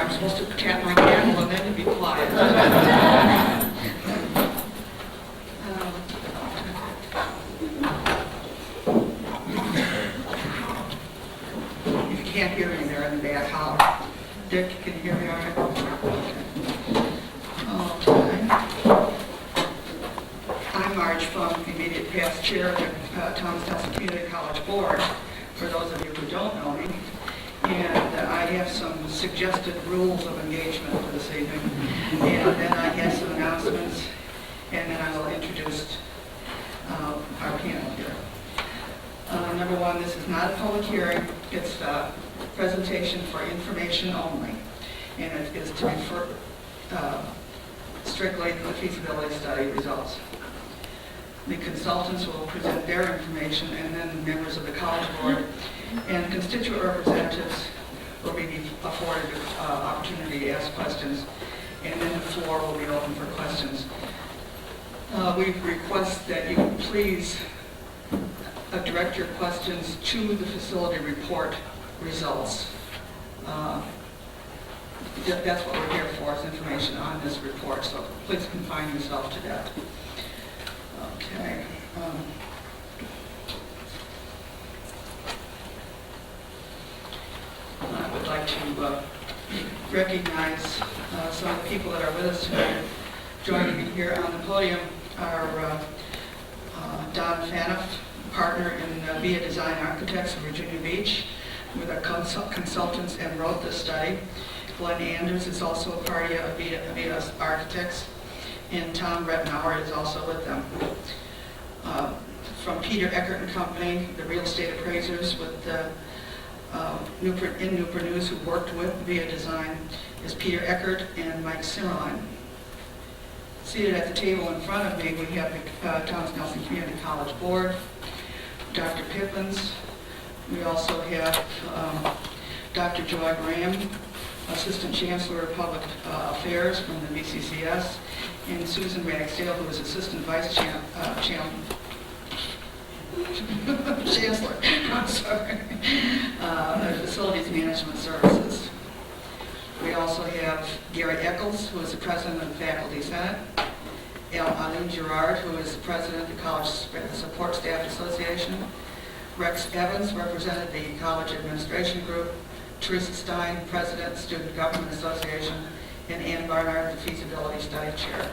I'm supposed to tap my gavel and then to be quiet. If you can't hear me there in the back, holler. Dick, can you hear me all right? Okay. I'm Marge Funk, the immediate past chair of the Thomas Nelson Community College Board, for those of you who don't know me. And I have some suggested rules of engagement for this evening. And then I have some announcements, and then I will introduce our panel here. Number one, this is not a public hearing. It's a presentation for information only. And it is to refer strictly to the feasibility study results. The consultants will present their information, and then members of the College Board and constituent representatives will be afforded opportunity to ask questions, and then the floor will be open for questions. We request that you please direct your questions to the facility report results. That's what we're here for, is information on this report, so please confine yourself to that. Okay. I would like to recognize some of the people that are with us tonight. Joining me here on the podium are Don Fanoff, partner in Via Design Architects in Virginia Beach, with our consultants and wrote this study. Glenn Anders is also a party of Via Architects, and Tom Rettenauer is also with them. From Peter Eckert and Company, the real estate appraisers with Newport News, who worked with Via Design, is Peter Eckert and Mike Simmerlein. Seated at the table in front of me, we have the Thomas Nelson Community College Board, Dr. Pippins. We also have Dr. Joy Graham, Assistant Chancellor of Public Affairs from the VCCS, and Susan Ragsdale, who is Assistant Vice Chancellor, I'm sorry, Facilities Management Services. We also have Gary Eccles, who is the President of the Faculty Senate, Aline Gerard, who is the President of the College Support Staff Association, Rex Evans represented the College Administration Group, Teresa Stein, President, Student Government Association, and Ann Barnard, the Feasibility Study Chair.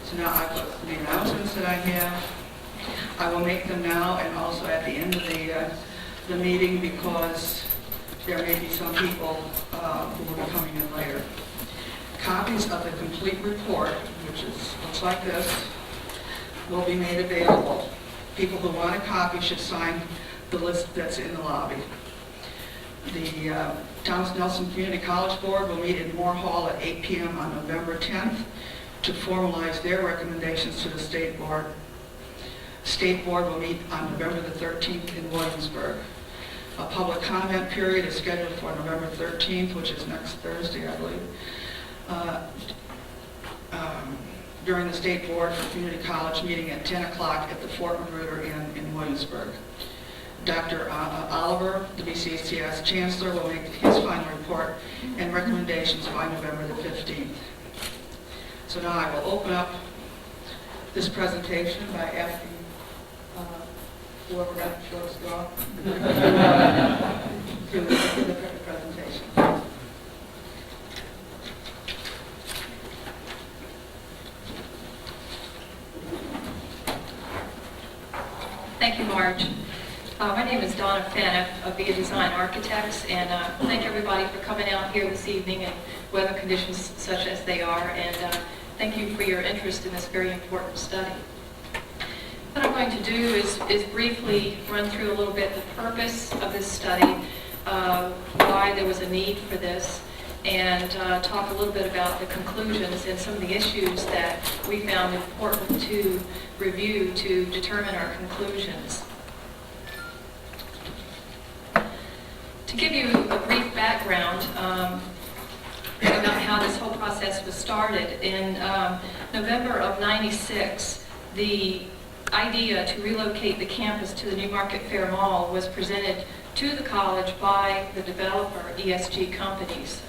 So now I've got the announcements that I have. I will make them now and also at the end of the meeting, because there may be some people who will be coming in later. Copies of the complete report, which looks like this, will be made available. People who want a copy should sign the list that's in the lobby. The Thomas Nelson Community College Board will meet in Moore Hall at 8 p.m. on November 10th to formalize their recommendations to the State Board. State Board will meet on November the 13th in Williamsburg. A public comment period is scheduled for November 13th, which is next Thursday, I believe, during the State Board for Community College meeting at 10 o'clock at the Fort Magruder Inn in Williamsburg. Dr. Oliver, the BCCS Chancellor, will make his final report and recommendations by November the 15th. So now I will open up this presentation by asking whoever got the short straw to the presentation. Thank you, Marge. My name is Donna Fanoff of Via Design Architects, and thank everybody for coming out here this evening in weather conditions such as they are, and thank you for your interest in this very important study. What I'm going to do is briefly run through a little bit the purpose of this study, why there was a need for this, and talk a little bit about the conclusions and some of the issues that we found important to review to determine our conclusions. To give you a brief background about how this whole process was started, in November of '96, the idea to relocate the campus to the Newmarket Fair Mall was presented to the college by the developer, ESG companies.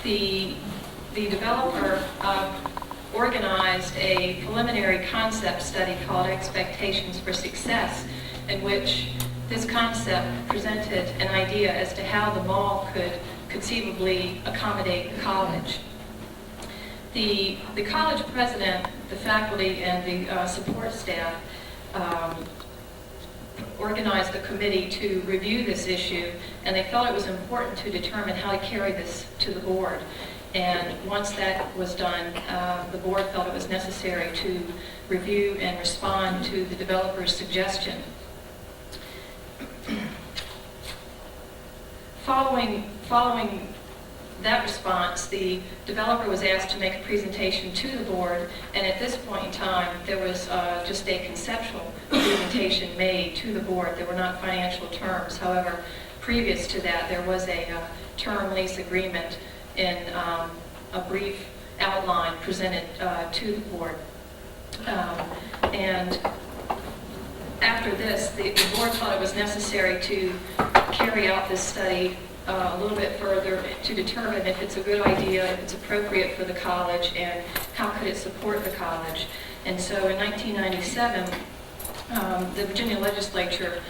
The developer organized a preliminary concept study called Expectations for Success, in which this concept presented an idea as to how the mall could conceivably accommodate the college. The college president, the faculty, and the support staff organized a committee to review this issue, and they felt it was important to determine how to carry this to the board. And once that was done, the board felt it was necessary to review and respond to the developer's suggestion. Following that response, the developer was asked to make a presentation to the board, and at this point in time, there was just a conceptual presentation made to the board. There were not financial terms. However, previous to that, there was a term lease agreement in a brief outline presented to the board. And after this, the board thought it was necessary to carry out this study a little bit further to determine if it's a good idea, if it's appropriate for the college, and how could it support the college. And so in 1997, the Virginia legislature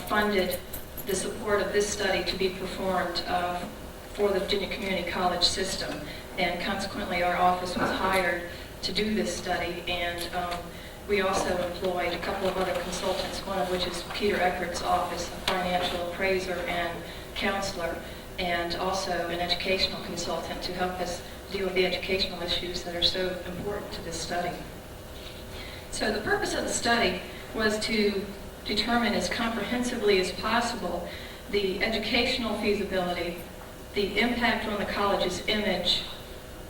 funded the support of this study to be performed for the Virginia Community College system. And consequently, our office was hired to do this study, and we also employed a couple of other consultants, one of which is Peter Eckert's office, a financial appraiser and counselor, and also an educational consultant to help us deal with the educational issues that are so important to this study. So the purpose of the study was to determine as comprehensively as possible the educational feasibility, the impact on the college's image,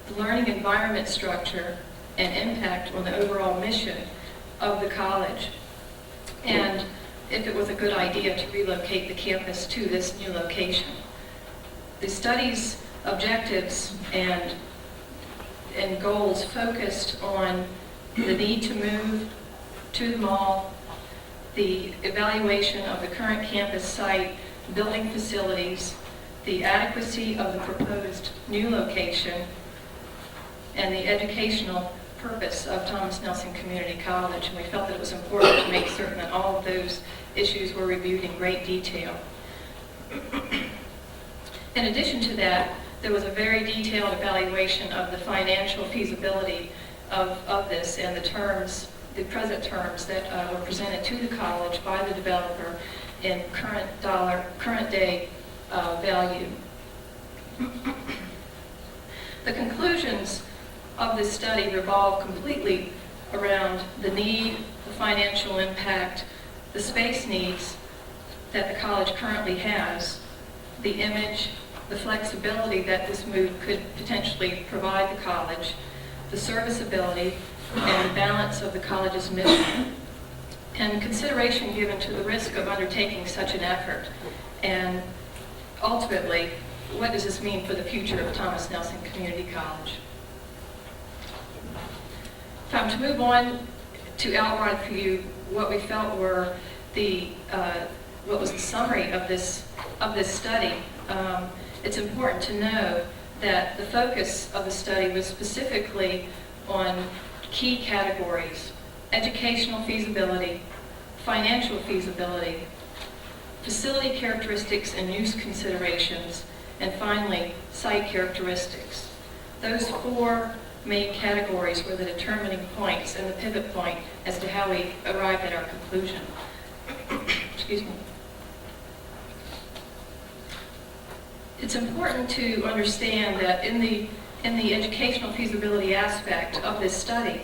the learning environment structure, and impact on the overall mission of the college, and if it was a good idea to relocate the campus to this new location. The study's objectives and goals focused on the need to move to the mall, the evaluation of the current campus site, building facilities, the adequacy of the proposed new location, and the educational purpose of Thomas Nelson Community College. And we felt that it was important to make certain that all of those issues were reviewed in great detail. In addition to that, there was a very detailed evaluation of the financial feasibility of this and the present terms that were presented to the college by the developer in current day value. The conclusions of this study revolve completely around the need, the financial impact, the space needs that the college currently has, the image, the flexibility that this move could potentially provide the college, the serviceability and balance of the college's mission, and consideration given to the risk of undertaking such an effort, and ultimately, what does this mean for the future of Thomas Nelson Community College? If I'm to move on to outline for you what we felt were what was the summary of this study, it's important to know that the focus of the study was specifically on key categories: educational feasibility, financial feasibility, facility characteristics and use considerations, and finally, site characteristics. Those four main categories were the determining points and the pivot point as to how we arrived at our conclusion. Excuse me. It's important to understand that in the educational feasibility aspect of this study,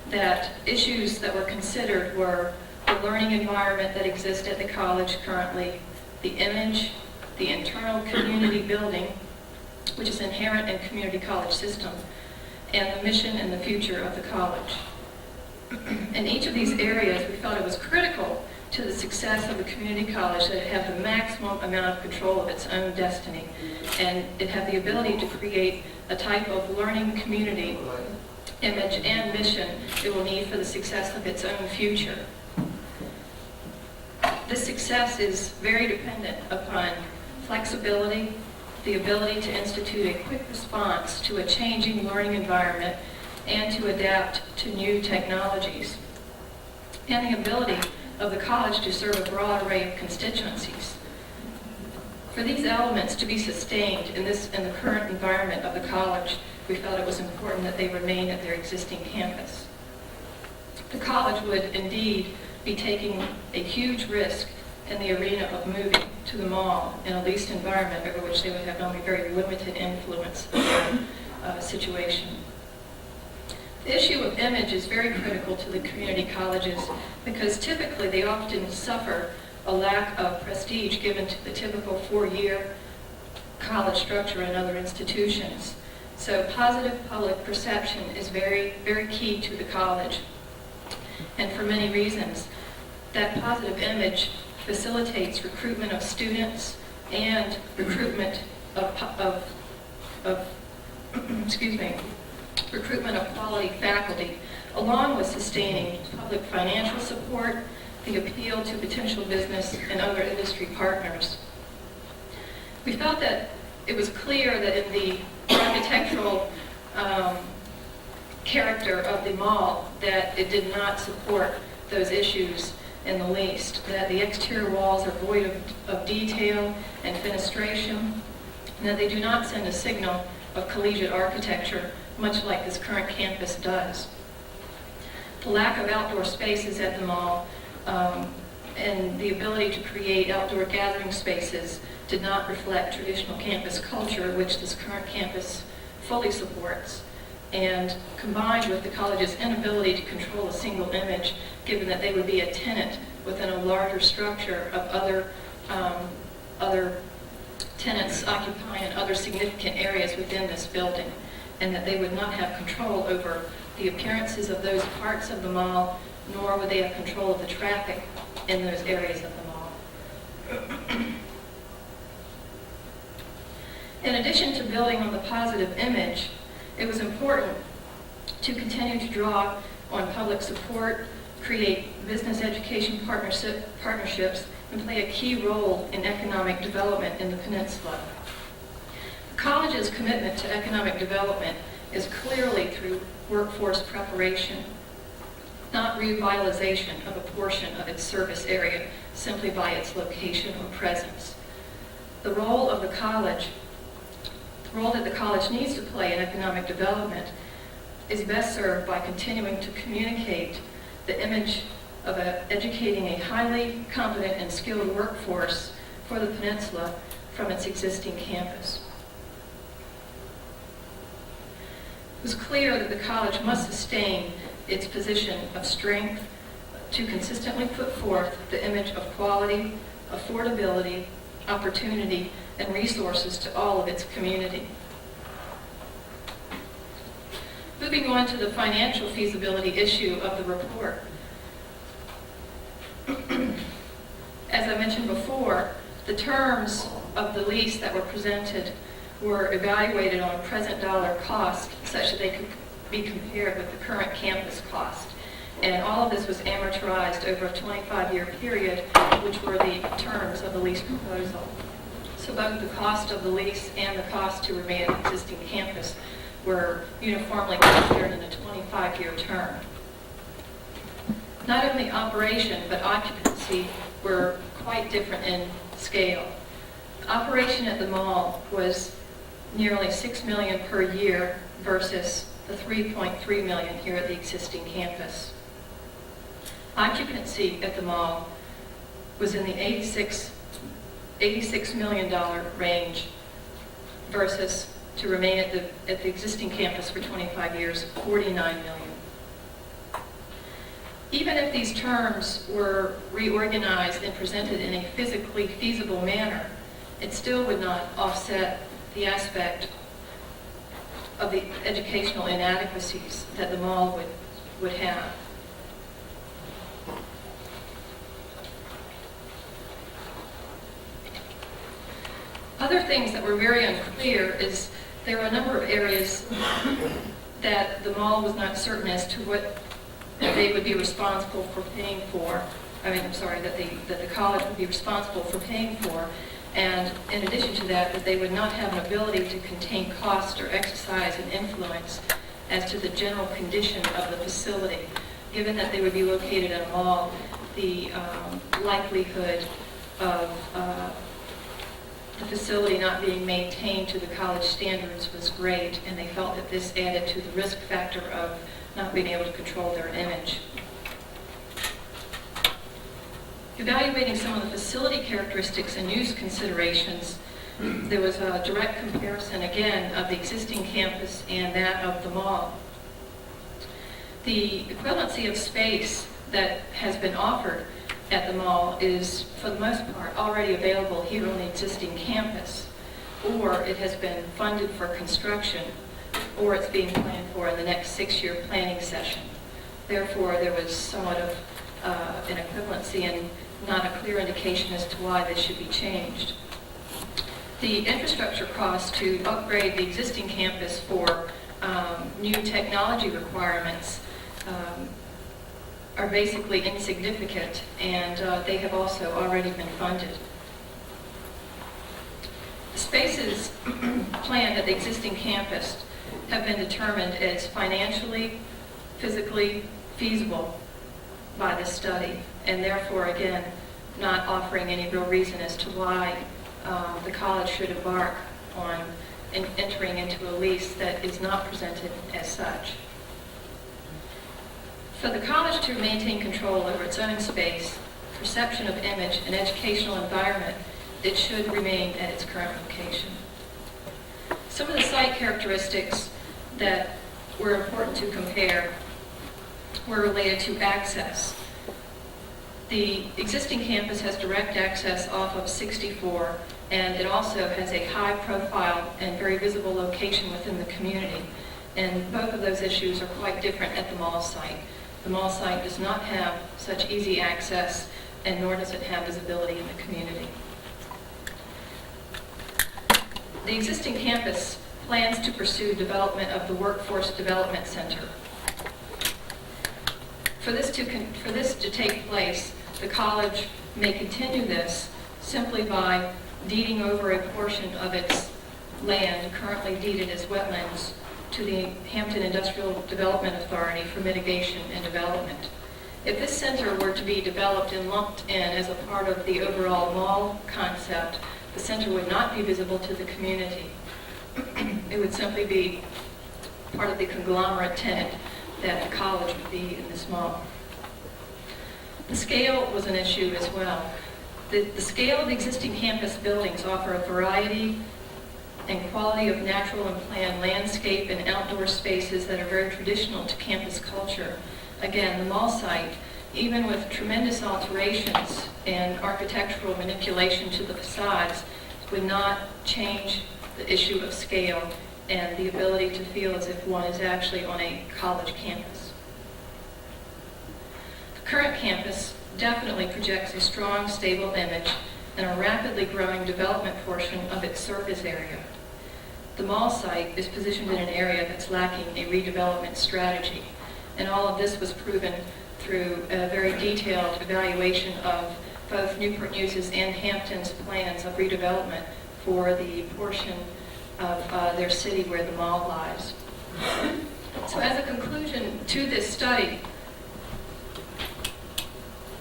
that issues that were considered were the learning environment that exists at the college currently, the image, the internal community building, which is inherent in community college system, and the mission and the future of the college. In each of these areas, we felt it was critical to the success of the community college that it have the maximum amount of control of its own destiny, and it have the ability to create a type of learning community, image, and mission it will need for the success of its own future. This success is very dependent upon flexibility, the ability to institute a quick response to a changing learning environment and to adapt to new technologies, and the ability of the college to serve a broad array of constituencies. For these elements to be sustained in the current environment of the college, we felt it was important that they remain at their existing campus. The college would indeed be taking a huge risk in the arena of moving to the mall in a leased environment over which they would have only very limited influence in their situation. The issue of image is very critical to the community colleges because typically they often suffer a lack of prestige given to the typical four-year college structure in other institutions. So positive public perception is very, very key to the college. And for many reasons, that positive image facilitates recruitment of students and recruitment of recruitment of quality faculty, along with sustaining public financial support, the appeal to potential business and other industry partners. We felt that it was clear that in the architectural character of the mall that it did not support those issues in the least, that the exterior walls are void of detail and fenestration, and that they do not send a signal of collegiate architecture, much like this current campus does. The lack of outdoor spaces at the mall and the ability to create outdoor gathering spaces did not reflect traditional campus culture, which this current campus fully supports, and combined with the college's inability to control a single image, given that they would be a tenant within a larger structure of other tenants occupying other significant areas within this building, and that they would not have control over the appearances of those parts of the mall, nor would they have control of the traffic in those areas of the mall. In addition to building on the positive image, it was important to continue to draw on public support, create business education partnerships, and play a key role in economic development in the peninsula. The college's commitment to economic development is clearly through workforce preparation, not revitalization of a portion of its service area simply by its location or presence. The role that the college needs to play in economic development is best served by continuing to communicate the image of educating a highly competent and skilled workforce for the peninsula from its existing campus. It was clear that the college must sustain its position of strength to consistently put forth the image of quality, affordability, opportunity, and resources to all of its community. Moving on to the financial feasibility issue of the report. As I mentioned before, the terms of the lease that were presented were evaluated on a present dollar cost such that they could be compared with the current campus cost. And all of this was amortized over a 25-year period, which were the terms of the lease proposal. So both the cost of the lease and the cost to remain at the existing campus were uniformly considered in a 25-year term. Not only operation, but occupancy were quite different in scale. Operation at the mall was nearly $6 million per year versus the $3.3 million here at the existing campus. Occupancy at the mall was in the $86 million range versus to remain at the existing campus for 25 years, $49 million. Even if these terms were reorganized and presented in a physically feasible manner, it still would not offset the aspect of the educational inadequacies that the mall would have. Other things that were very unclear is there were a number of areas that the mall was not certain as to what they would be responsible for paying for that the college would be responsible for paying for. And in addition to that, that they would not have an ability to contain cost or exercise an influence as to the general condition of the facility. Given that they would be located in a mall, the likelihood of the facility not being maintained to the college standards was great, and they felt that this added to the risk factor of not being able to control their image. Evaluating some of the facility characteristics and use considerations, there was a direct comparison, again, of the existing campus and that of the mall. The equivalency of space that has been offered at the mall is, for the most part, already available here on the existing campus, or it has been funded for construction, or it's being planned for in the next 6-year planning session. Therefore, there was somewhat of an equivalency and not a clear indication as to why this should be changed. The infrastructure costs to upgrade the existing campus for new technology requirements are basically insignificant, and they have also already been funded. The spaces planned at the existing campus have been determined as financially, physically feasible by this study, and therefore, again, not offering any real reason as to why the college should embark on entering into a lease that is not presented as such. For the college to maintain control over its own space, perception of image, and educational environment, it should remain at its current location. Some of the site characteristics that were important to compare were related to access. The existing campus has direct access off of 64, and it also has a high profile and very visible location within the community. And both of those issues are quite different at the mall site. The mall site does not have such easy access, and nor does it have visibility in the community. The existing campus plans to pursue development of the Workforce Development Center. For this to take place, the college may continue this simply by deeding over a portion of its land currently deeded as wetlands to the Hampton Industrial Development Authority for mitigation and development. If this center were to be developed and lumped in as a part of the overall mall concept, the center would not be visible to the community. It would simply be part of the conglomerate tenant that the college would be in this mall. The scale was an issue as well. The scale of the existing campus buildings offer a variety and quality of natural and planned landscape and outdoor spaces that are very traditional to campus culture. Again, the mall site, even with tremendous alterations and architectural manipulation to the facades, would not change the issue of scale and the ability to feel as if one is actually on a college campus. The current campus definitely projects a strong, stable image and a rapidly growing development portion of its surface area. The mall site is positioned in an area that's lacking a redevelopment strategy, and all of this was proven through a very detailed evaluation of both Newport News's and Hampton's plans of redevelopment for the portion of their city where the mall lies. So as a conclusion to this study,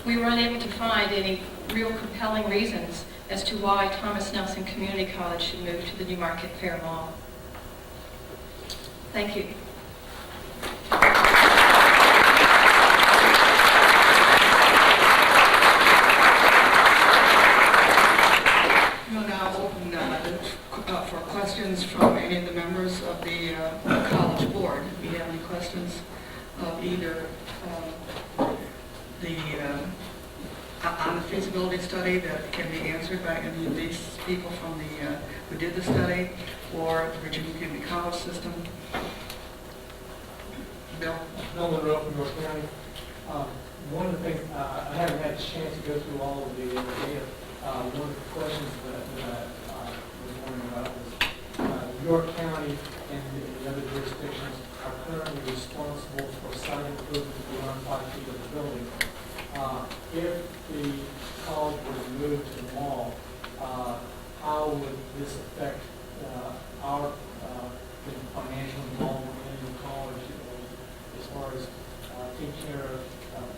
we were unable to find any real compelling reasons as to why Thomas Nelson Community College should move to the Newmarket Fair Mall. Thank you. We'll now open for questions from any of the members of the College Board. Do you have any questions of either on the feasibility study that can be answered by any of these people from who did the study, or the Virginia Community College system? Bill? Bill Monroe from North County. One of the things, I haven't had a chance to go through all of the data. One of the questions that I was wondering about was York County and the other jurisdictions are currently responsible for site improvements beyond 5 feet of the building. If how would this affect our financial involvement in the college as far as taking care of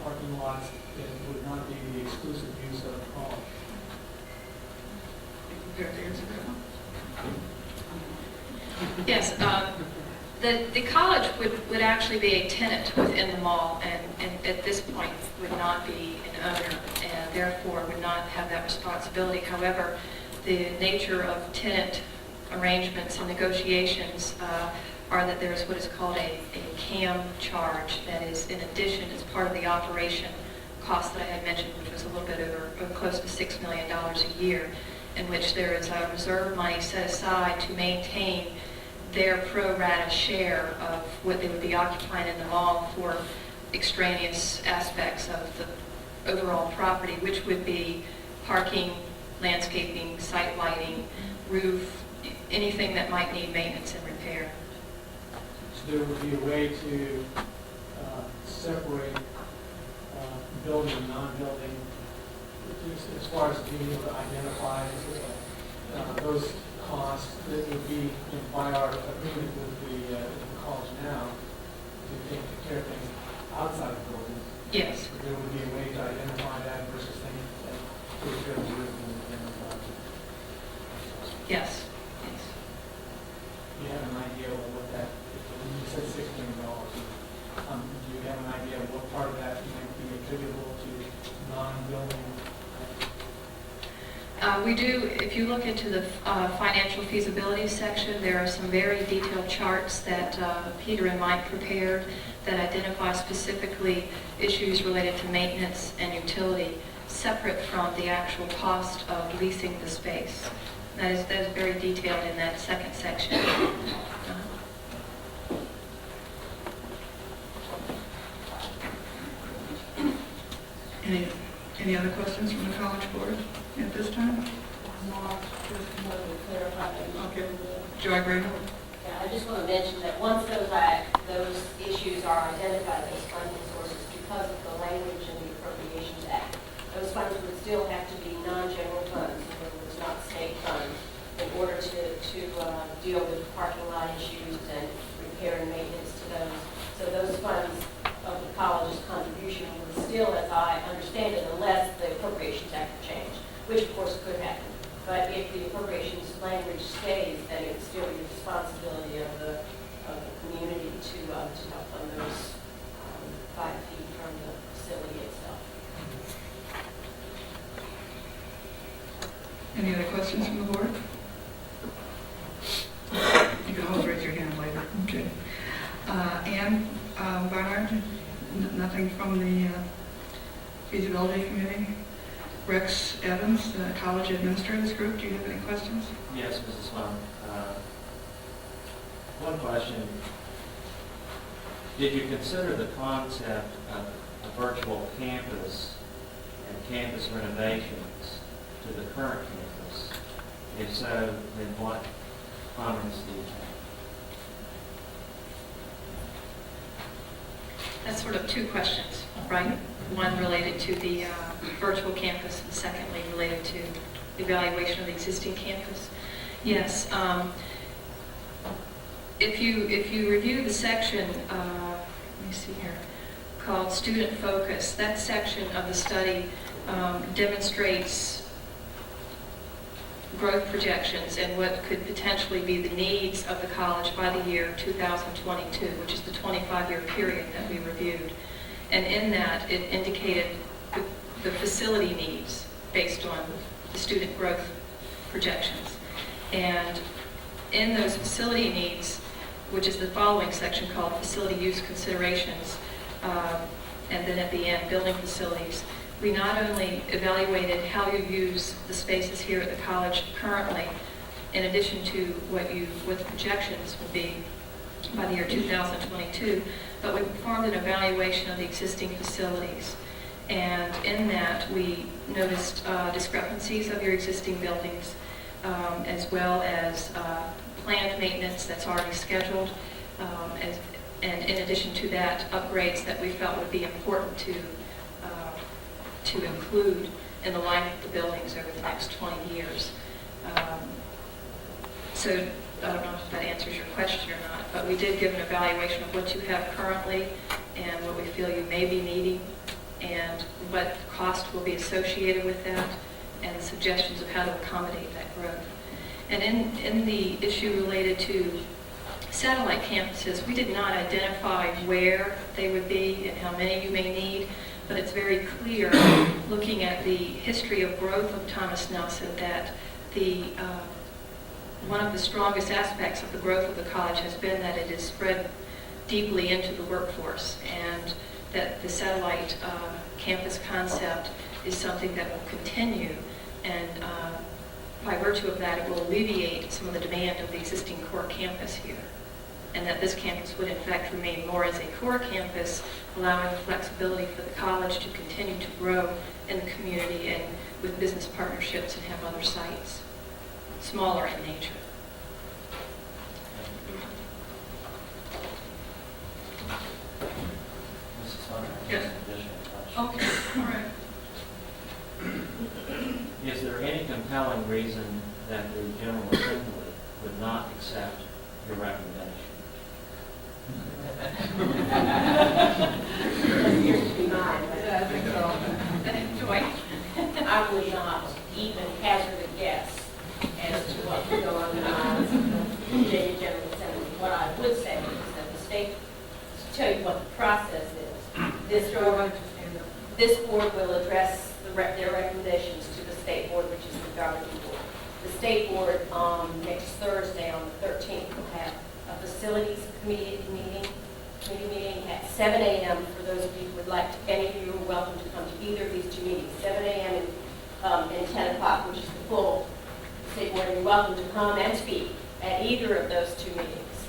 parking lots that would not be the exclusive use of the college? Prepared to answer that one? Yes, the college would actually be a tenant within the mall, and at this point would not be an owner, and therefore would not have that responsibility. However, the nature of tenant arrangements and negotiations are that there is what is called a CAM charge that is in addition as part of the operation cost that I had mentioned, which was a little bit over close to $6 million a year, in which there is a reserve money set aside to maintain their pro rata share of what they would be occupying in the mall for extraneous aspects of the overall property, which would be parking, landscaping, site lighting, roof, anything that might need maintenance and repair. So there would be a way to separate building and non-building as far as being able to identify those costs that would be by our agreement with the college now to take care of things outside the building. Yes. There would be a way to identify that versus things that take care of the roof and Yes. do you have an idea of what that, you said $6 million, do you have an idea of what part of that might be attributable to non-building? We do, if you look into the financial feasibility section, there are some very detailed charts that Peter and Mike prepared that identify specifically issues related to maintenance and utility, separate from the actual cost of leasing the space. That is very detailed in that second section. Any other questions from the College Board at this time? Mark, just wanted to clarify that. Okay. Joy Graham? Yeah, I just want to mention that once those issues are identified, those funding sources, because of the language in the Appropriations Act, those funds would still have to be non-general funds, in other words, not state funds, in order to deal with parking lot issues and repair and maintenance to those. So those funds of the college's contribution would still, as I understand it, unless the Appropriations Act changed, which of course could happen. But if the appropriations language stays, then it would still be the responsibility of the community to help fund those 5 feet from the facility itself. Any other questions from the board? You can always raise your hand later. Okay. Ann Barnard, nothing from the feasibility committee? Rex Evans, the college administrators group, do you have any questions? Yes, Mrs. Sloan. One question. Did you consider the concept of a virtual campus and campus renovations to the current campus? If so, then what comments do you have? That's sort of two questions, right? One related to the virtual campus, and secondly related to the evaluation of the existing campus. Yes. If you review the section, let me see here, called Student Focus, that section of the study demonstrates growth projections and what could potentially be the needs of the college by the year 2022, which is the 25-year period that we reviewed. And in that, it indicated the facility needs based on the student growth projections. And in those facility needs, which is the following section called Facility Use Considerations, and then at the end, Building Facilities, we not only evaluated how you use the spaces here at the college currently, in addition to what the projections would be by the year 2022, but we performed an evaluation of the existing facilities. And in that, we noticed discrepancies of your existing buildings, as well as planned maintenance that's already scheduled, and in addition to that, upgrades that we felt would be important to include in the life of the buildings over the next 20 years. So I don't know if that answers your question or not, but we did give an evaluation of what you have currently and what we feel you may be needing and what cost will be associated with that and suggestions of how to accommodate that growth. And in the issue related to satellite campuses, we did not identify where they would be and how many you may need, but it's very clear, looking at the history of growth of Thomas Nelson, that one of the strongest aspects of the growth of the college has been that it is spread deeply into the workforce, and that the satellite campus concept is something that will continue, and by virtue of that, it will alleviate some of the demand of the existing core campus here, and that this campus would in fact remain more as a core campus, allowing the flexibility for the college to continue to grow in the community and with business partnerships and have other sites, smaller in nature. Mrs. Hunter? Yes. Additional question. Okay, all right. Is there any compelling reason that the General Assembly would not accept your recommendation? Appears to be mine, but I think so. Joy? I would not even hazard a guess as to what would go on the minds of the Virginia General Assembly. What I would say is that the state, to tell you what the process is, this board will address their recommendations to the state board, which is the governing board. The state board next Thursday on the 13th will have a facilities committee meeting at 7 a.m. for those of you who would like to. Any of you are welcome to come to either of these two meetings, 7 a.m. and 10 o'clock, which is the full state board. You're welcome to come and speak at either of those two meetings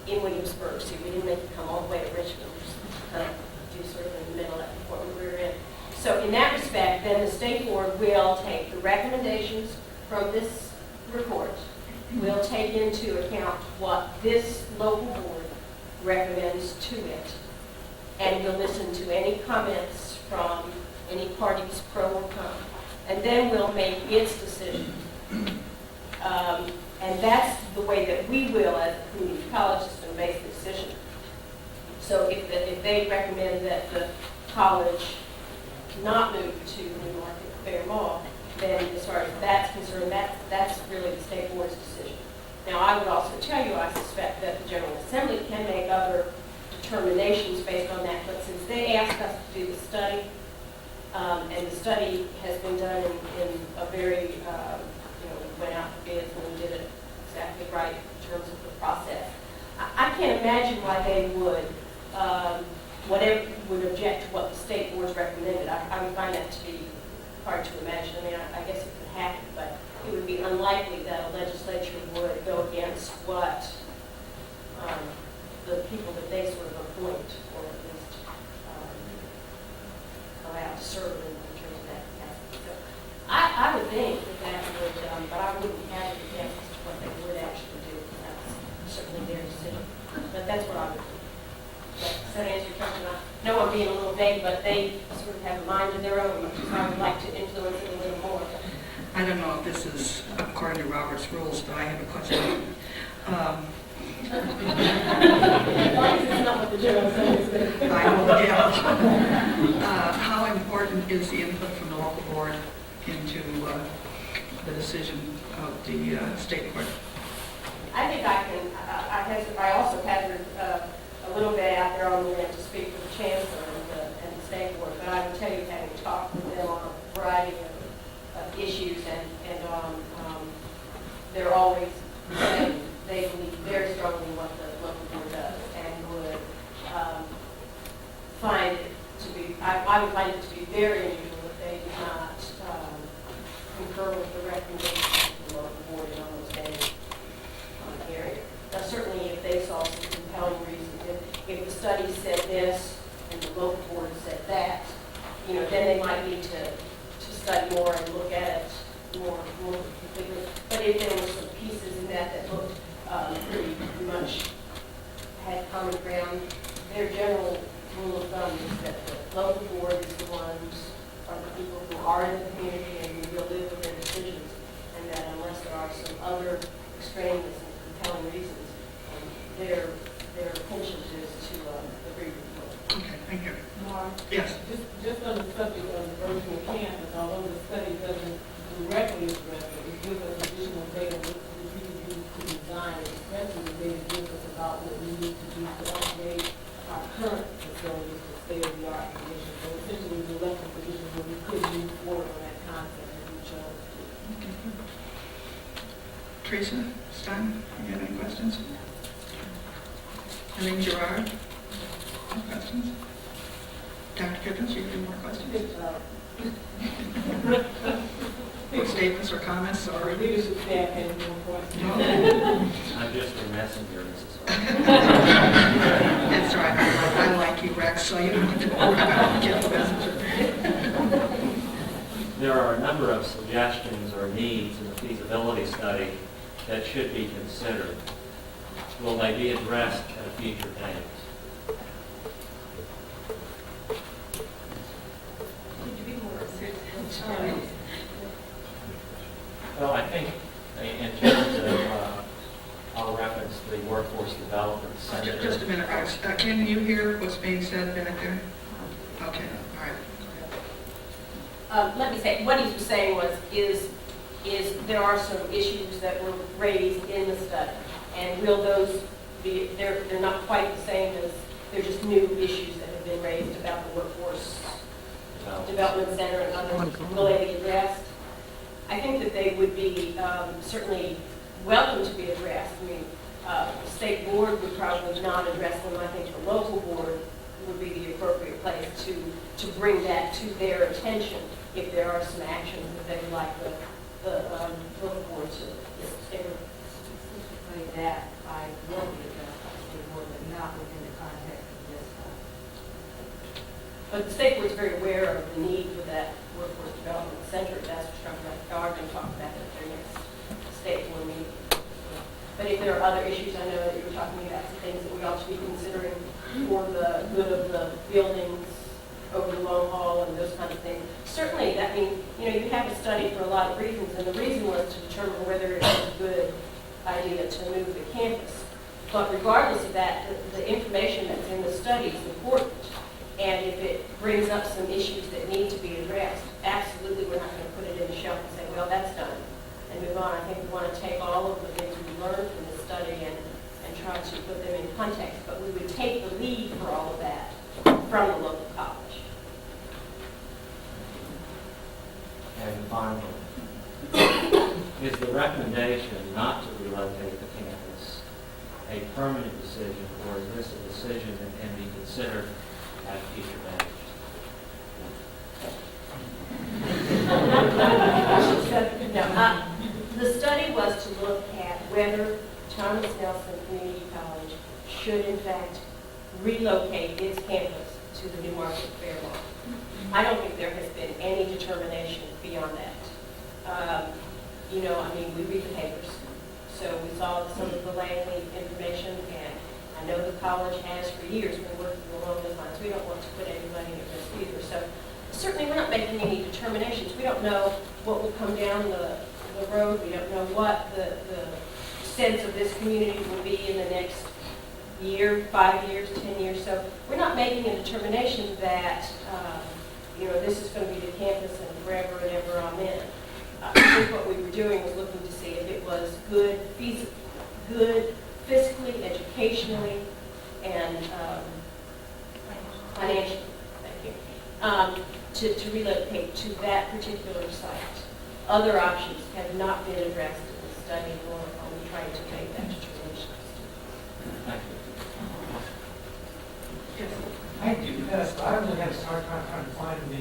in Williamsburg. So we didn't make you come all the way to Richmond. We just kind of do sort of in the middle at the point we were in. So in that respect, then the state board will take the recommendations from this report, will take into account what this local board recommends to it, and will listen to any comments from any parties pro or con, and then we'll make its decision. And that's the way that we will, as a community college system, make the decision. So if they recommend that the college not move to Newmarket Fair Mall, then as far as that's concerned, that's really the state board's decision. Now, I would also tell you, I suspect that the General Assembly can make other determinations based on that, but since they asked us to do the study, and the study has been done in a very, we went out for bids and we did it exactly right in terms of the process. I can't imagine why they would, would object to what the state board's recommended. I would find that to be hard to imagine. I mean, I guess it could happen, but it would be unlikely that a legislature would go against what the people that they sort of appoint, or at least allow to serve in terms of that capacity. So I would think that would, but I wouldn't have a guess as to what they would actually do. That's certainly their decision. But that's what I would do. Does that answer your question? I know I'm being a little vague, but they sort of have a mind of their own, so I would like to influence it a little more. I don't know if this is according to Robert's rules, but I have a question. As long as it's not what the General Assembly is going to do. I will, yeah. How important is the input from the local board into the decision of the state board? I think I also hazard a little bit out there on the limb to speak for the chancellor and the state board, but I would tell you, having talked with them on a variety of issues, and they're always saying they believe very strongly in what the local board does, and would find it to be, I would find it to be very unusual if they did not concur with the recommendations of the local board in almost any area. Now, certainly if they saw some compelling reasons, if the study said this and the local board said that, then they might need to study more and look at it more completely. But if there were some pieces in that looked pretty much had common ground, their general rule of thumb is that the local board is the ones, are the people who are in the community and who will live within the directly addressed, but it gives us additional data which we can use to design, especially the data gives us about what we need to do to upgrade our current facilities to state-of-the-art conditions. So essentially, we're left in a position where we could move forward on that concept if we chose to. Teresa, Stein, you have any questions? Eileen Gerard, any questions? Dr. Kippens, you have any more questions? Or statements or comments Our or? leadership staff has more questions. I'm just a messenger, Mrs. Hart. That's right. I like you, Rex, so you don't have to worry about getting the messenger. There are a number of suggestions or needs in the feasibility study that should be considered. Will they be addressed at a future date? Well, I think in terms of, I'll reference the Workforce Development Center. Just a minute, Rex. Can you hear what's being said back there? Okay, all right. Let me say, what he was saying is there are some issues that were raised in the study, and will those be, they're not quite the same as, they're just new issues that have been raised about the Workforce Development Center and others. Will they be addressed? I think that they would be certainly welcome to be addressed. I mean, the state board would probably not address them. I think the local board would be the appropriate place to bring that to their attention if there are some actions that they would like the local board to take. Specifically that I will be addressed by the state board, but not within the context of this. But the state board is very aware of the need for that workforce development center. That's what they are going to talk about at their next state board meeting. But if there are other issues, I know that you were talking about some things that we ought to be considering for the good of the buildings over the long haul and those kinds of things. Certainly, I mean, you have a study for a lot of reasons, and the reason was to determine whether it was a good idea to move the campus. But regardless of that, the information that's in the study is important. And if it brings up some issues that need to be addressed, absolutely we're not going to put it in the shelf and say, well, that's done, and move on. I think we want to take all of the things we learned from this study and try to put them in context. But we would take the lead for all of that from the local college. And finally, is the recommendation not to relocate the campus a permanent decision, or is this a decision that can be considered at a future date? The study was to look at whether Thomas Nelson Community College should in fact relocate its campus to the Newmarket Fair Mall. I don't think there has been any determination beyond that. I mean, we read the papers, so we saw some of the land information, and I know the college has for years been working along those lines. We don't want to put anybody at risk either. So certainly we're not making any determinations. We don't know what will come down the road. We don't know what the sense of this community will be in the next year, 5 years, 10 years. So we're not making a determination that, this is going to be the campus and forever and ever, amen. I think what we were doing was looking to see if it was good fiscally, educationally, and financially, thank you, to relocate to that particular site. Other options have not been addressed in the study, nor are we trying to make that determination. Thank you. Thank you. Yes, I really had a hard time trying to find the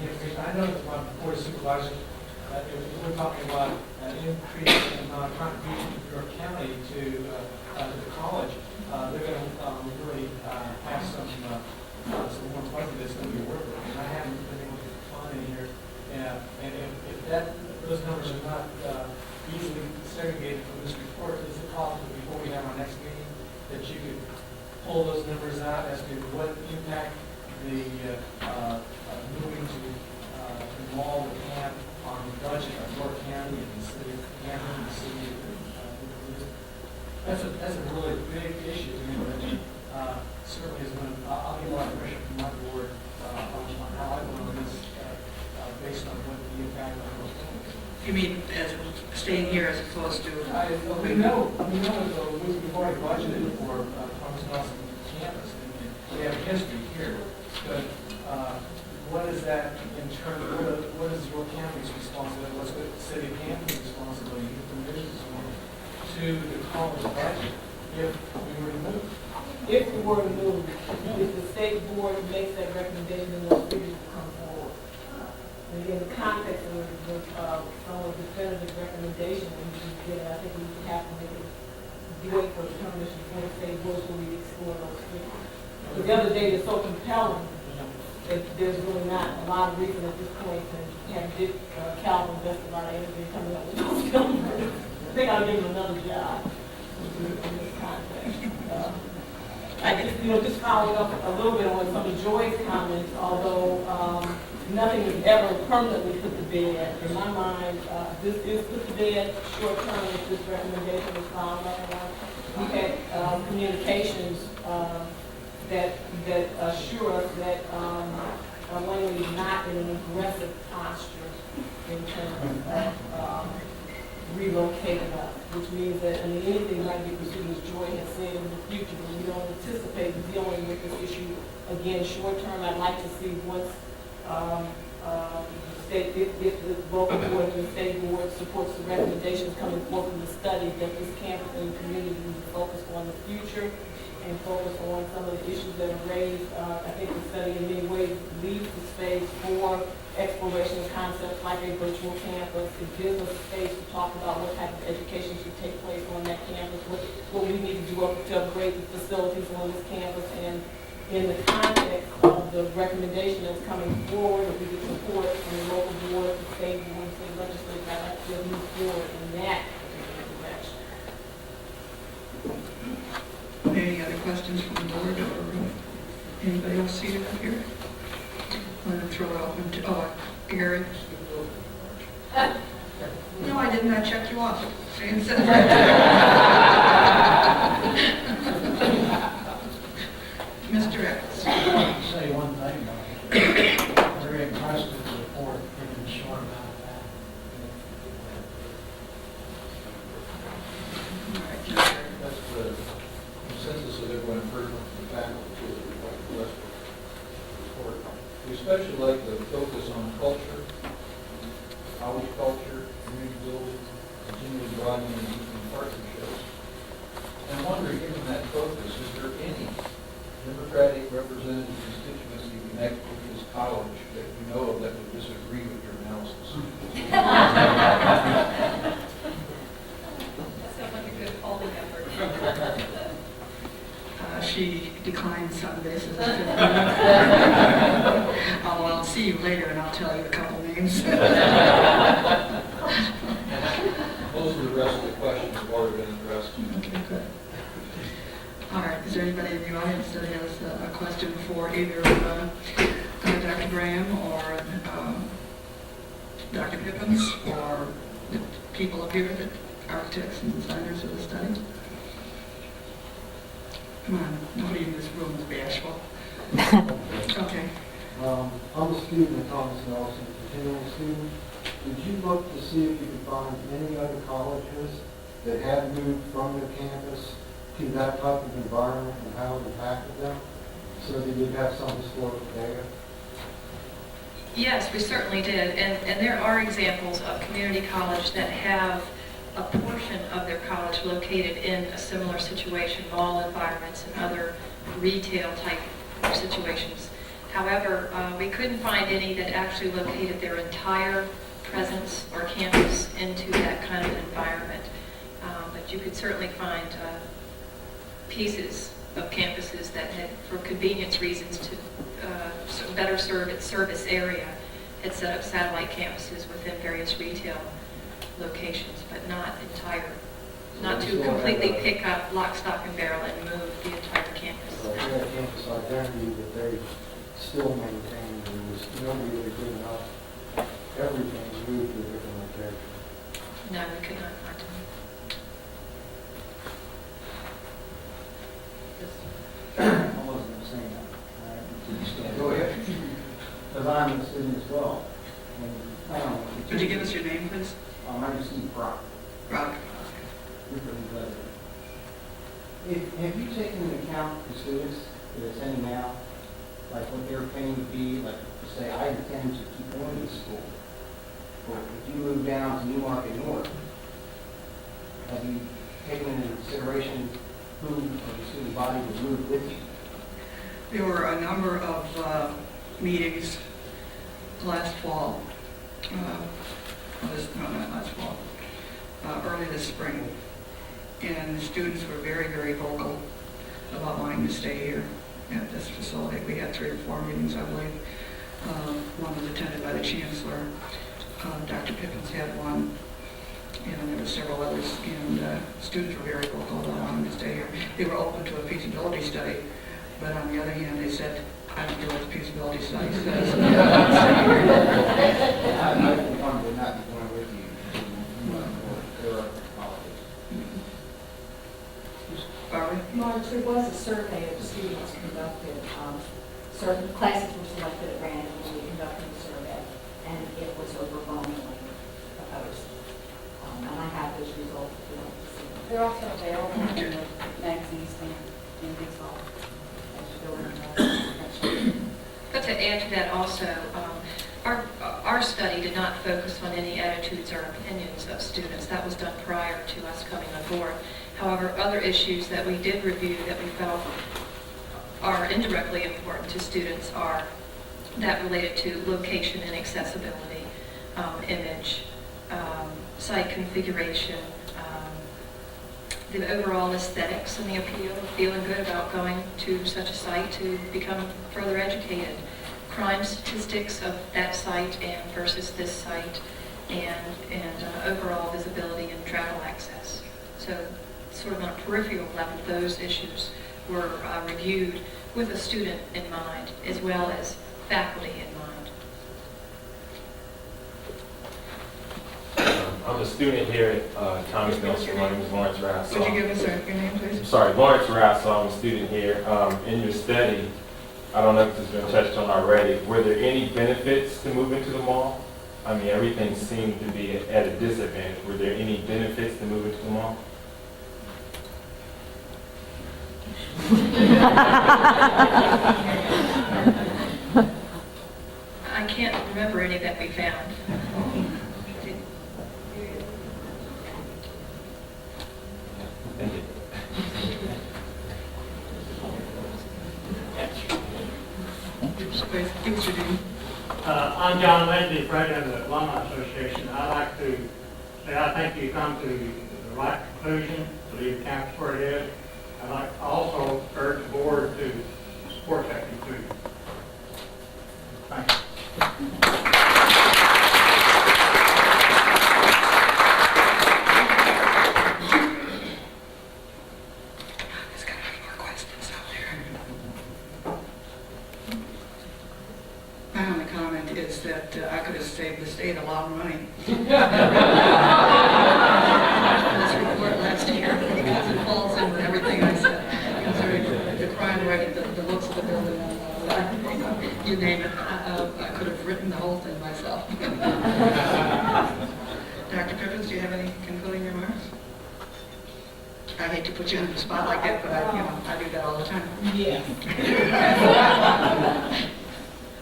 information. I know that my board of supervisors, if we're talking about an increase in contribution to York County to the college, they're going to really have some more funding that's going to be worth it. And I haven't been able to find any here. And if those numbers are not easily segregated from this report, is it possible before we have our next meeting that you could pull those numbers out as to what impact the moving to the mall would have on the budget of York County and the city of Hampton and the city of that's a really big issue to me. But certainly is going to, I'll get a lot of pressure from my board on how I vote on this based on what the impact on York County is. You mean as staying here as opposed to We know, we've already budgeted for Thomas Nelson campus, and we have history here, but what is that in terms of, what is your county's responsibility, what's the city of Hampton's responsibility, if the mission to the college budget, if we were to move? If we were to move, if the state board makes that recommendation, then those figures will come forward. And again, the context of some of the definitive recommendation that we should get, I think we would have to make it wait for the determination before the state board will we explore those figures. But the other data is so compelling that there's really not a lot of reason at this point to have Dick Calvin invest a lot of energy coming up with those numbers. I think I'll give him another job in this context. I guess, just following up a little bit on some of Joy's comments, although nothing is ever permanently put to bed. In my mind, this is put to bed short term if this recommendation is followed up. We've had communications that assure us that Langley is not in an aggressive posture in terms of relocating us, which means that anything might be pursued, as Joy has said, in the future, but we don't anticipate dealing with this issue again short term. I'd like to see once if the local board and the state board supports the recommendations coming forth from the study, that this campus and community will focus on the future and focus on some of the issues that are raised. I think the study in many ways leaves the space for exploration of concepts like a virtual campus. It gives us space to talk about what type of education should take place on that campus, what we need to do to upgrade the facilities on this campus. And in the context of the recommendation that's coming forward, if we get support from the local board, the state board, the state legislature, I'd like to move forward in that particular direction. any other questions from the board or anybody else seated up here? I'm going to throw it open to, Gary. No, I didn't. I checked you off. Mr. X. I'll say one thing, though. Very impressed with the report, given the short amount of time. All right, Mr. That's the consensus of everyone heard from the faculty that we like the rest of the report. We especially like the focus on culture, college culture, community building, continually broadening and deepening partnerships. And I'm wondering, given that focus, is there any Democratic representative constituency connected with this college that you know of that would disagree with your analysis? That sounds like a good polling effort. She declined some basis. I'll see you later and I'll tell you a couple names. Most of the rest of the questions have already been addressed. Okay, good. All right, is there anybody in the audience that has a question for either Dr. Graham or Dr. Pippins or the people up here, the architects and designers of the study? Come on, nobody in this room is bashful. Okay. I'm a student at Thomas Nelson, continuing student. Did you look to see if you could find any other colleges that had moved from their campus to that type of environment and how it impacted them, so that you'd have some historical data? Yes, we certainly did, and there are examples of community college that have a portion of their college located in a similar situation, mall environments and other retail type situations. However, we couldn't find any that actually located their entire presence or campus into that kind of environment. But you could certainly find pieces of campuses that had, for convenience reasons, to better serve its service area, had set up satellite campuses within various retail locations, but not entire, not to completely pick up lock, stock, and barrel and move the entire campus. So they had a campus identity that they still maintained, and was nobody that good enough, everything moved to a different location. No, we could not find them. I wasn't going to say that. All right? Go ahead. Because I'm a student as well. And I don't know if you Could you give us your name, please? My name is Steve Brock. Rock. Have you taken into account the students that are attending now, like what their opinion would be, like to say, I intend to keep going to school? Or if you move down to Newmarket North, have you taken into consideration who or the student body would move with you? There were a number of meetings last fall, not last fall, early this spring, and the students were very, very vocal about wanting to stay here at this facility. We had 3 or 4 meetings, I believe. One was attended by the Chancellor. Dr. Pippins had one, and there were several others, and students were very vocal about wanting to stay here. They were open to a feasibility study, but on the other hand, they said, I don't know what the feasibility study says. I think one would not be going with you to Newmarket North. There are colleges. Barbara? Marge, there was a survey of students conducted. Certain classes were selected at random when we conducted the survey, and it was overwhelmingly opposed. And I have those results if you want to see them. They're also available in the magazines in these halls as you go in next year. But to add to that also, our study did not focus on any attitudes or opinions of students. That was done prior to us coming on board. However, other issues that we did review that we felt are indirectly important to students are that related to location and accessibility, image, site configuration, the overall aesthetics and the appeal of feeling good about going to such a site to become further educated, crime statistics of that site and versus this site, and overall visibility and travel access. So sort of on a peripheral level, those issues were reviewed with a student in mind as well as faculty in mind. I'm a student here at Thomas Nelson. My name is Lawrence Rass. Would you give us your name, please? I'm sorry, Lawrence Rass. I'm a student here. In your study, I don't know if this has been touched on already, were there any benefits to moving to the mall? I mean, everything seemed to be at a disadvantage. Were there any benefits to moving to the mall? I can't remember any that we found. Thank you. Give us your name. I'm John Lindsay, president of the Alumni Association. I'd like to say I think you come to the right conclusion to leave the campus where it is. I'd like to also urge the board to support that conclusion. Thank you. There's got to be more questions out there. My only comment is that I could have saved the state a lot of money. This report last year, because it falls in with everything I said, concerning the crime rate, the looks of the building, you name it. I could have written the whole thing myself. Dr. Pippins, do you have any concluding remarks? I hate to put you on the spot like that, but I do that all the time. Yes.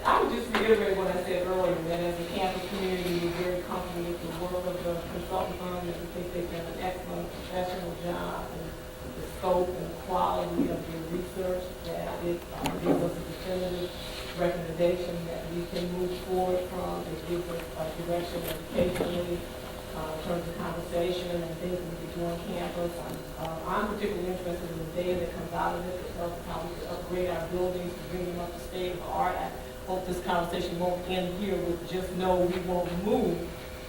I would just reiterate what I said earlier, that as a campus community, we're very comfortable with the work of the consultant firm, that we think they've done an excellent professional job, and the scope and the quality of their research, that it gives us a definitive recommendation that we can move forward from. It gives us a direction educationally, in terms of conversation and things we can do on campus. I'm particularly interested in the data that comes out of it, that tells us how we can upgrade our buildings to bring them up to state of the art. I hope this conversation won't end here with just no, we won't move,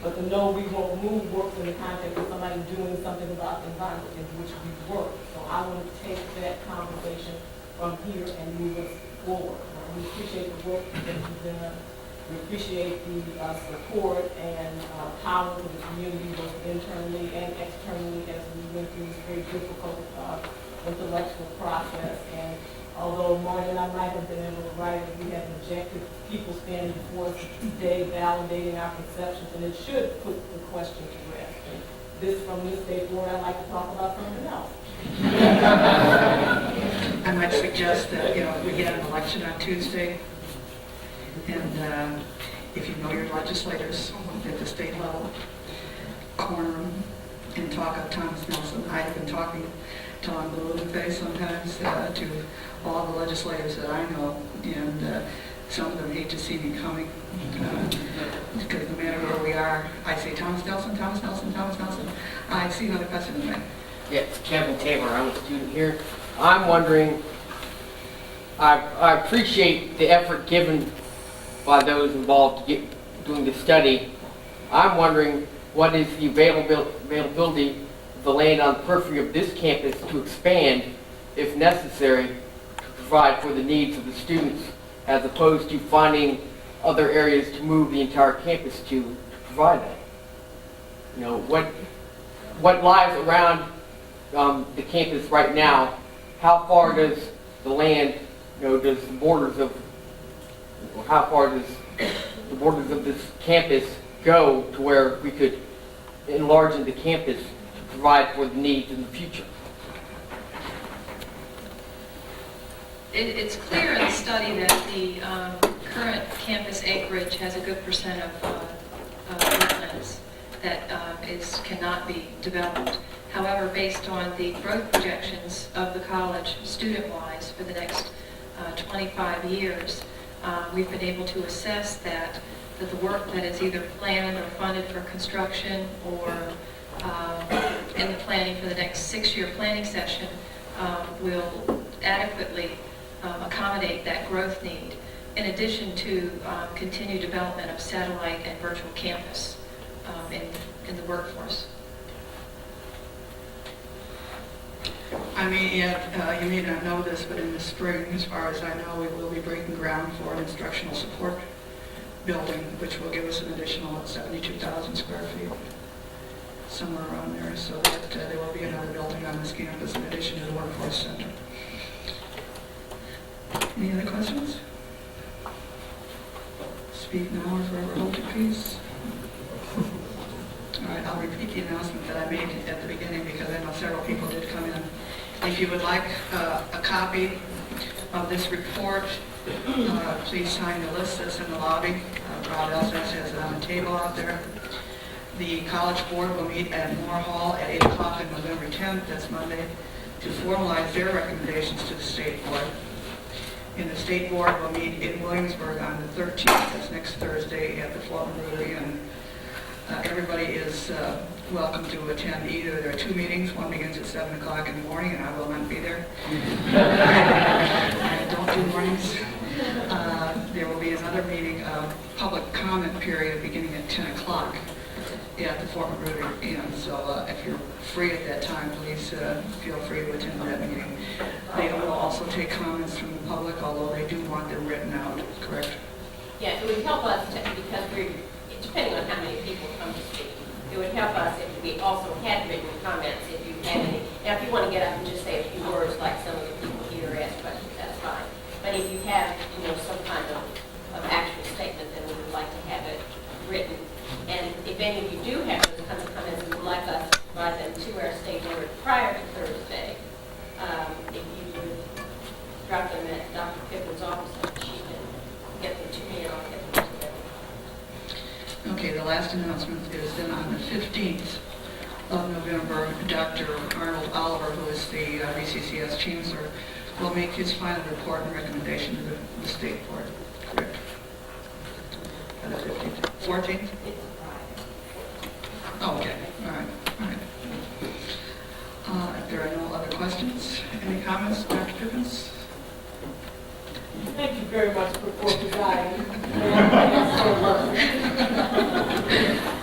but the no, we won't move works in the context of somebody doing something about the environment in which we work. So I want to take that conversation from here and move us forward. We appreciate the work that you've done. We appreciate the support and power of the community, both internally and externally, as we went through this very difficult intellectual process. And although Martin and I might have been able to write it, we have objective people standing before us today validating our conceptions, and it should put the question to rest. And this, from this day forward, I'd like to talk about something else. I might suggest that, we get an election on Tuesday, and if you know your legislators at the state level, corner them and talk of Thomas Nelson. I've been talking till I'm blue in the face sometimes to all the legislators that I know, and some of them hate to see me coming because no matter where we are, I say Thomas Nelson, Thomas Nelson, Thomas Nelson. I see another question in there. Yeah, it's Kevin Taylor. I'm a student here. I'm wondering, I appreciate the effort given by those involved doing the study. I'm wondering what is the availability of the land on the periphery of this campus to expand, if necessary, to provide for the needs of the students, as opposed to finding other areas to move the entire campus to provide that. What lies around the campus right now? How far does the land, does the borders of, how far does the borders of this campus go to where we could enlarge the campus to provide for the needs in the future? It's clear in the study that the current campus acreage has a good percent of wetlands that cannot be developed. However, based on the growth projections of the college student-wise for the next 25 years, we've been able to assess that the work that is either planned or funded for construction or in the planning for the next 6-year planning session will adequately accommodate that growth need, in addition to continued development of satellite and virtual campus in the workforce. I mean, you may not know this, but in the spring, as far as I know, we will be breaking ground for an instructional support building, which will give us an additional 72,000 square feet, somewhere around there, so that there will be another building on this campus in addition to the workforce center. Any other questions? Speak now or forever hold your peace. All right, I'll repeat the announcement that I made at the beginning because I know several people did come in. If you would like a copy of this report, please sign the list that's in the lobby. Rob Elsas has it on the table out there. The College Board will meet at Moore Hall at 8 o'clock on November 10th, that's Monday, to formalize their recommendations to the State Board. And the State Board will meet in Williamsburg on the 13th, that's next Thursday, at the Fort Rotary, and everybody is welcome to attend either. There are 2 meetings. One begins at 7 o'clock in the morning, and I will not be there. I don't do mornings. There will be another meeting, public comment period beginning at 10 o'clock at the Fort Rotary Inn. So if you're free at that time, please feel free to attend that meeting. They will also take comments from the public, although they do want them written out, correct? Yeah, it would help us because depending on how many people come to speak, it would help us if we also had written comments, if you have any. Now, if you want to get up and just say a few words like some of the people here ask questions, that's fine. But if you have, some kind of actual statement, then we would like to have it written. And if any of you do have those kinds of comments and would like us to provide them to our state board prior to Thursday, if you would drop them at Dr. Pippen's office, she can get them to me and I'll get them to them. Okay, the last announcement is then on the 15th of November, Dr. Arnold Oliver, who is the VCCS Chancellor, will make his final report and recommendation to the State Board. Correct? On the 15th. 14th? Oh, okay. All right. All right. If there are no other questions, any comments, Dr. Pippins? Thank you very much for presiding. Are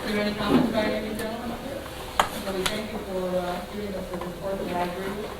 there any comments by any gentlemen? Thank you for giving us a report that I agree with.